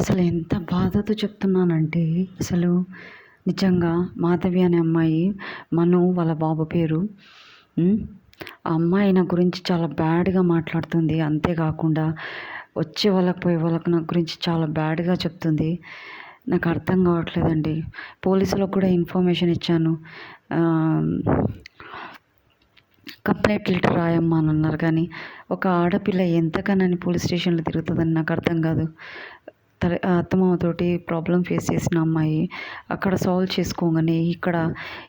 అసలు ఎంత బాధతో చెప్తున్నానంటే, అసలు నిజంగా మాధవి అనే అమ్మాయి, మను వాళ్ళ బాబు పేరు. హ్మ్. ఆ అమ్మాయి నా గురించి చాలా బ్యాడ్‌గా మాట్లాడుతుంది. అంతేకాకుండా వచ్చే వాళ్ళకి, పోయే వాళ్ళకి నా గురించి చాలా బ్యాడ్‌గా చెప్తుంది. నాకు అర్థం కావట్లేదండి. పోలీసులకు కూడా ఇన్ఫర్మేషన్ ఇచ్చాను. ఆహ్, కంప్లెయింట్ లెటర్ రాయమ్మా అని అన్నారు. కానీ ఒక ఆడపిల్ల ఎంతకనని పోలీస్ స్టేషన్‌లో తిరుగుతదని నాకు అర్థం కాదు. అత్తమామతోటి ప్రాబ్లమ్ ఫేస్ చేసిన అమ్మాయి అక్కడ సాల్వ్ చేసుకోగానే ఇక్కడ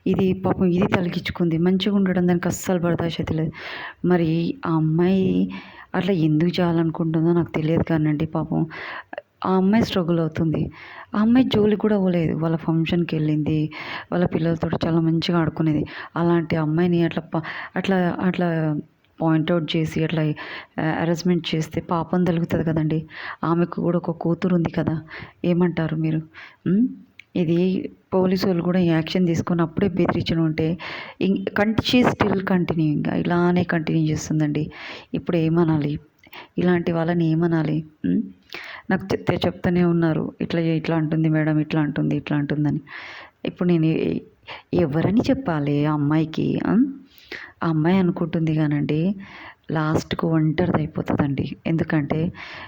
ఇది పాపం ఇది తలిగించుకుంది. మంచిగా ఉండడం దానికి అస్సలు బర్దాషత్ లేదు. మరి ఆ అమ్మాయి అట్లా ఎందుకు చేయాలనుకుంటుందో నాకు తెలియదు కానండి. పాపం ఆ అమ్మాయి స్ట్రగుల్ అవుతుంది. ఆ అమ్మాయి జోలికి కూడా పోలేదు. వాళ్ళ ఫంక్షన్‌కి వెళ్ళింది. వాళ్ళ పిల్లలతోటి చాలా మంచిగా ఆడుకునేది. అలాంటి అమ్మాయిని అట్లా అట్లా పాయింట్ ఔట్ చేసి అట్లా హరాస్మెంట్ చేస్తే పాపం తలుగుతుంది కదండీ. ఆమెకు కూడా ఒక కూతురు ఉంది కదా. ఏమంటారు మీరు? ఇది పోలీసోళ్ళు కూడా యాక్షన్ తీసుకొని అప్పుడే బెదిరించడం ఉంటే షీ స్టిల్ కంటిన్యూయింగ్ ఇలానే కంటిన్యూ చేస్తుందండి. ఇప్పుడు ఏమనాలి? ఇలాంటి వాళ్ళని ఏమనాలి? నాకు చెప్తూనే ఉన్నారు. ఇట్లా అంటుంది మేడం, ఇట్లా అంటుంది, ఇట్లా అంటుందని. ఇప్పుడు నేను ఎవరని చెప్పాలి ఆ అమ్మాయికి? ఆ అమ్మాయి అనుకుంటుంది కానండి, లాస్ట్‌కు ఒంటరిది అయిపోతుందండి. ఎందుకంటే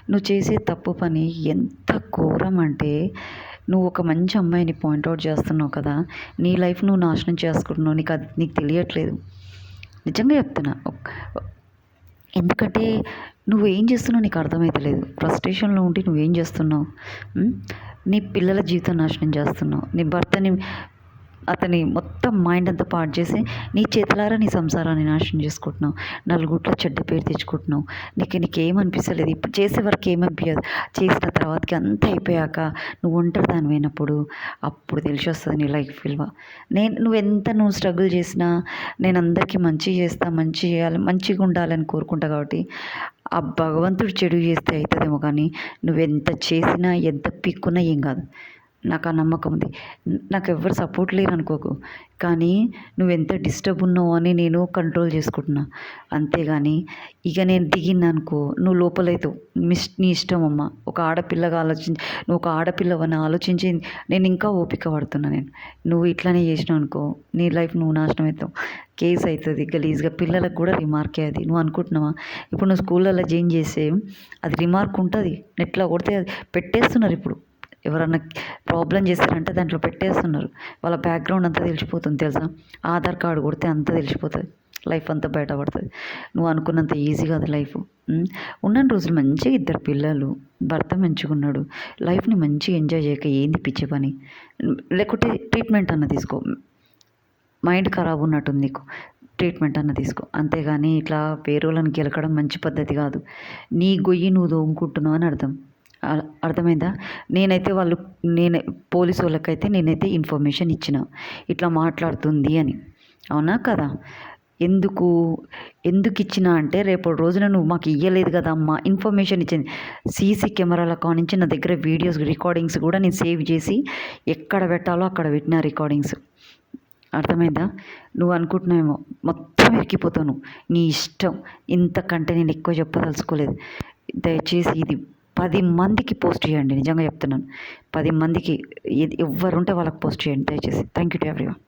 నువ్వు చేసే తప్పు పని ఎంత ఘోరం అంటే, నువ్వు ఒక మంచి అమ్మాయిని పాయింట్అవుట్ చేస్తున్నావు కదా. నీ లైఫ్ నువ్వు నాశనం చేసుకుంటున్నావు. నీకు తెలియట్లేదు. నిజంగా చెప్తున్నా. ఎందుకంటే నువ్వేం చేస్తున్నావు నీకు అర్థమైతలేదు. ఫ్రస్ట్రేషన్‌లో ఉండి నువ్వేం చేస్తున్నావు? నీ పిల్లల జీవితం నాశనం చేస్తున్నావు. నీ భర్తని అతని మొత్తం మైండ్ అంతా పాడు చేసి నీ చేతులారా నీ సంసారాన్ని నాశనం చేసుకుంటున్నావు. నలుగురిలో చెడ్డ పేరు తెచ్చుకుంటున్నావు. నీకేమనిపిస్తలేదు. ఇప్పుడు చేసే వరకు ఏమనిపించదు. చేసిన తర్వాతకి అంతా అయిపోయాక నువ్వు ఒంటరిదానివి అయినప్పుడు అప్పుడు తెలిసి వస్తుంది నీ లైఫ్ విలువ. నువ్వు స్ట్రగుల్ చేసినా నేను అందరికీ మంచి చేస్తా, మంచి చేయాలి, మంచిగా ఉండాలని కోరుకుంటా కాబట్టి ఆ భగవంతుడు చెడు చేస్తే అవుతుందేమో కానీ నువ్వెంత చేసినా ఎంత పీక్కున్నా ఏం కాదు. నాకు ఆ నమ్మకం ఉంది. నాకు ఎవ్వరు సపోర్ట్ లేరు అనుకోకు. కానీ నువ్వెంత డిస్టర్బ్ ఉన్నావు అని నేను కంట్రోల్ చేసుకుంటున్నా. అంతేగాని ఇక నేను దిగినానుకో నువ్వు లోపలైతావు. నీ ఇష్టం అమ్మ. ఒక ఆడపిల్లగా నువ్వు ఒక ఆడపిల్లవని ఆలోచించి నేను ఇంకా ఓపిక పడుతున్నా నేను. నువ్వు ఇట్లానే చేసినావు అనుకో నీ లైఫ్ నువ్వు నాశనం అవుతావు. కేసు అవుతుంది గలీజ్గా. పిల్లలకు కూడా రిమార్కే అది. నువ్వు అనుకుంటున్నావా? ఇప్పుడు నువ్వు స్కూళ్ళల్లో జాయిన్ చేస్తే అది రిమార్క్ ఉంటుంది. నెట్లో కొడితే అది పెట్టేస్తున్నారు ఇప్పుడు. ఎవరన్నా ప్రాబ్లం చేశారంటే దాంట్లో పెట్టేస్తున్నారు. వాళ్ళ బ్యాక్గ్రౌండ్ అంతా తెలిసిపోతుంది తెలుసా. ఆధార్ కార్డు కొడితే అంతా తెలిసిపోతుంది. లైఫ్ అంతా బయటపడుతుంది. నువ్వు అనుకున్నంత ఈజీ కాదు లైఫ్. ఉన్న రోజులు మంచిగా ఇద్దరు పిల్లలు, భర్త మంచిగా ఉన్నాడు. లైఫ్ని మంచిగా ఎంజాయ్ చేయక ఏంది పిచ్చి పని? లేకుంటే ట్రీట్మెంట్ అన్న తీసుకో. మైండ్ ఖరాబ్ ఉన్నట్టుంది నీకు. ట్రీట్మెంట్ అన్న తీసుకో. అంతేగాని ఇట్లా వేరేళ్ళని గెలకడం మంచి పద్ధతి కాదు. నీ గొయ్యి నువ్వు తోముకుంటున్నావు అని అర్థం. అర్థమైందా? నేను పోలీసు వాళ్ళకైతే నేనైతే ఇన్ఫర్మేషన్ ఇచ్చిన. ఇట్లా మాట్లాడుతుంది అని. అవునా కదా? ఎందుకు ఇచ్చినా అంటే రేపటి రోజున నువ్వు మాకు ఇయ్యలేదు కదా అమ్మా ఇన్ఫర్మేషన్ ఇచ్చింది. సీసీ కెమెరాల కానించి నా దగ్గర వీడియోస్ రికార్డింగ్స్ కూడా నేను సేవ్ చేసి ఎక్కడ పెట్టాలో అక్కడ పెట్టిన రికార్డింగ్స్. అర్థమైందా? నువ్వు అనుకుంటున్నావేమో మొత్తం ఎక్కిపోతావు. నీ ఇష్టం. ఇంతకంటే నేను ఎక్కువ చెప్పదలుచుకోలేదు. దయచేసి ఇది 10 మందికి పోస్ట్ చేయండి. నిజంగా చెప్తున్నాను. 10 మందికి ఎవరుంటే వాళ్ళకి పోస్ట్ చేయండి దయచేసి. Thank you to everyone.